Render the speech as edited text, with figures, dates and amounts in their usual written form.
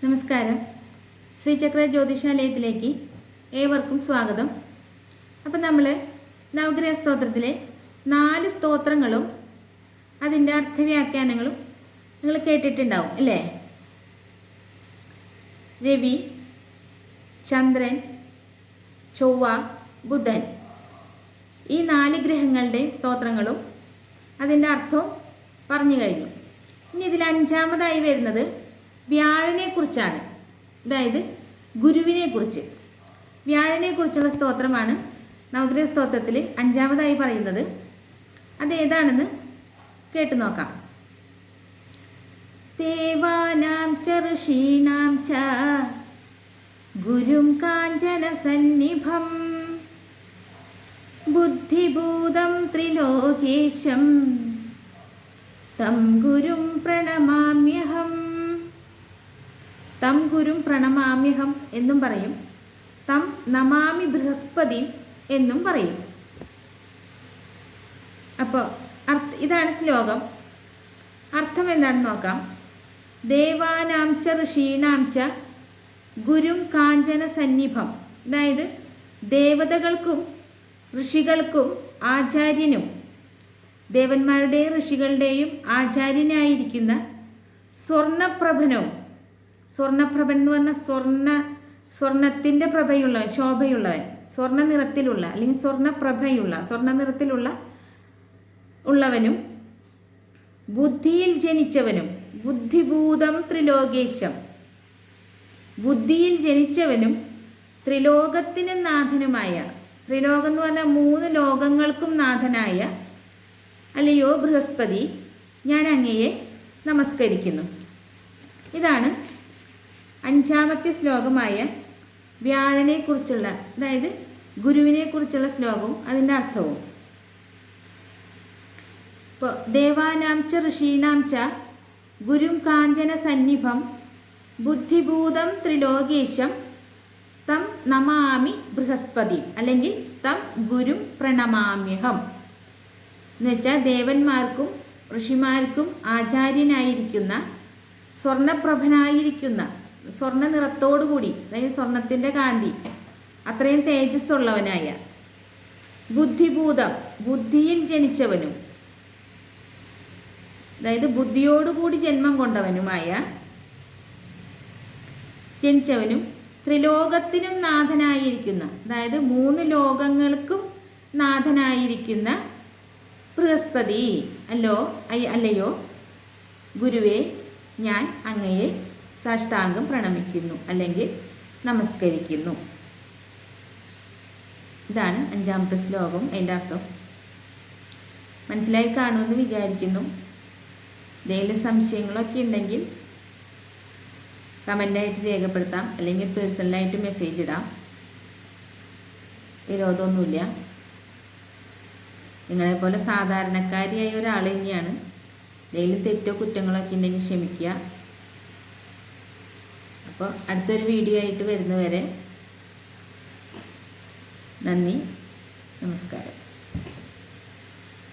നമസ്കാരം. ശ്രീചക്ര ജ്യോതിഷാലയത്തിലേക്ക് ഏവർക്കും സ്വാഗതം. അപ്പം നമ്മൾ നവഗ്രഹ സ്തോത്രത്തിലെ 4 സ്തോത്രങ്ങളും അതിൻ്റെ അർത്ഥവ്യാഖ്യാനങ്ങളും നിങ്ങൾ കേട്ടിട്ടുണ്ടാവും അല്ലേ? രവി, ചന്ദ്രൻ, ചൊവ്വ, ബുധൻ, ഈ 4 ഗ്രഹങ്ങളുടെയും സ്തോത്രങ്ങളും അതിൻ്റെ അർത്ഥവും പറഞ്ഞു കഴിഞ്ഞു. ഇനി ഇതിൽ 5-മതായി വരുന്നത് വ്യാഴനെ കുറിച്ചാണ്. അതായത് ഗുരുവിനെ കുറിച്ച്, വ്യാഴനെ കുറിച്ചുള്ള സ്തോത്രമാണ് നവഗ്രഹ സ്തോത്രത്തിൽ 5-മതായി പറയുന്നത്. അതേതാണെന്ന് കേട്ടു നോക്കാം. ദേവാനാം ച ഋഷീണാം ച ഗുരും കാഞ്ചന സന്നിഭം ബുദ്ധിഭൂതം ത്രിലോകേശം തം ഗുരും പ്രണമാമ്യഹം. തം ഗുരും പ്രണമാമ്യഹം എന്നും പറയും. തം നമാമി ബൃഹസ്പതി എന്നും പറയും. അപ്പോൾ ഇതാണ് ശ്ലോകം. അർത്ഥം എന്താണെന്ന് നോക്കാം. ദേവാനാം ച ഋഷീണാം ച ഗുരും കാഞ്ചന സന്നിഭം. അതായത് ദേവതകൾക്കും ഋഷികൾക്കും ആചാര്യനും, ദേവന്മാരുടെയും ഋഷികളുടെയും ആചാര്യനായിരിക്കുന്ന സ്വർണപ്രഭനും, സ്വർണപ്രഭൻ എന്ന് പറഞ്ഞാൽ സ്വർണത്തിൻ്റെ പ്രഭയുള്ളവൻ, ശോഭയുള്ളവൻ, സ്വർണ്ണ നിറത്തിലുള്ള അല്ലെങ്കിൽ സ്വർണപ്രഭയുള്ള, സ്വർണ്ണ നിറത്തിലുള്ള ഉള്ളവനും, ബുദ്ധിയിൽ ജനിച്ചവനും, ബുദ്ധിഭൂതം ത്രിലോകേശം, ബുദ്ധിയിൽ ജനിച്ചവനും ത്രിലോകത്തിന് നാഥനുമായ, ത്രിലോകം എന്ന് പറഞ്ഞാൽ 3 ലോകങ്ങൾക്കും നാഥനായ അല്ലയോ ബൃഹസ്പതി, ഞാൻ അങ്ങയെ നമസ്കരിക്കുന്നു. ഇതാണ് 5-മത്തെ ശ്ലോകമായ വ്യാഴനെ കുറിച്ചുള്ള, അതായത് ഗുരുവിനെ കുറിച്ചുള്ള ശ്ലോകവും അതിൻ്റെ അർത്ഥവും. ഇപ്പോൾ ദേവാനാം ച ഋഷീണാം ച ഗുരും കാഞ്ചന സന്നിഭം ബുദ്ധിഭൂതം ത്രിലോകേശം തം നമാമി ബൃഹസ്പതി, അല്ലെങ്കിൽ തം ഗുരും പ്രണമാമ്യഹം എന്ന് വെച്ചാൽ ദേവന്മാർക്കും ഋഷിമാർക്കും ആചാര്യനായിരിക്കുന്ന, സ്വർണപ്രഭനായിരിക്കുന്ന, സ്വർണ്ണ നിറത്തോടുകൂടി, അതായത് സ്വർണത്തിൻ്റെ കാന്തി അത്രയും തേജസ്സുള്ളവനായ, ബുദ്ധിഭൂതം ബുദ്ധിയിൽ ജനിച്ചവനും, അതായത് ബുദ്ധിയോടുകൂടി ജന്മം കൊണ്ടവനുമായ, ജനിച്ചവനും ത്രിലോകത്തിനും നാഥനായിരിക്കുന്ന, അതായത് 3 ലോകങ്ങൾക്കും നാഥനായിരിക്കുന്ന ബൃഹസ്പതി, അല്ലയോ ഗുരുവേ, ഞാൻ അങ്ങയെ സാഷ്ടാംഗം പ്രണമിക്കുന്നു അല്ലെങ്കിൽ നമസ്കരിക്കുന്നു. ഇതാണ് 5-മത്തെ ശ്ലോകം. അതിൻ്റെ അർത്ഥം മനസ്സിലായി കാണുമെന്ന് വിചാരിക്കുന്നു. എന്തെങ്കിലും സംശയങ്ങളൊക്കെ ഉണ്ടെങ്കിൽ കമൻ്റായിട്ട് രേഖപ്പെടുത്താം, അല്ലെങ്കിൽ പേഴ്സണലായിട്ട് മെസ്സേജ് ഇടാം. വിരോധമൊന്നുമില്ല. നിങ്ങളെപ്പോലെ സാധാരണക്കാരിയായ ഒരാൾ തന്നെയാണ്. എന്തെങ്കിലും തെറ്റോ കുറ്റങ്ങളൊക്കെ ഉണ്ടെങ്കിൽ ക്ഷമിക്കുക. അപ്പോൾ അടുത്തൊരു വീഡിയോ ആയിട്ട് വരുന്നവരെ നന്ദി, നമസ്കാരം.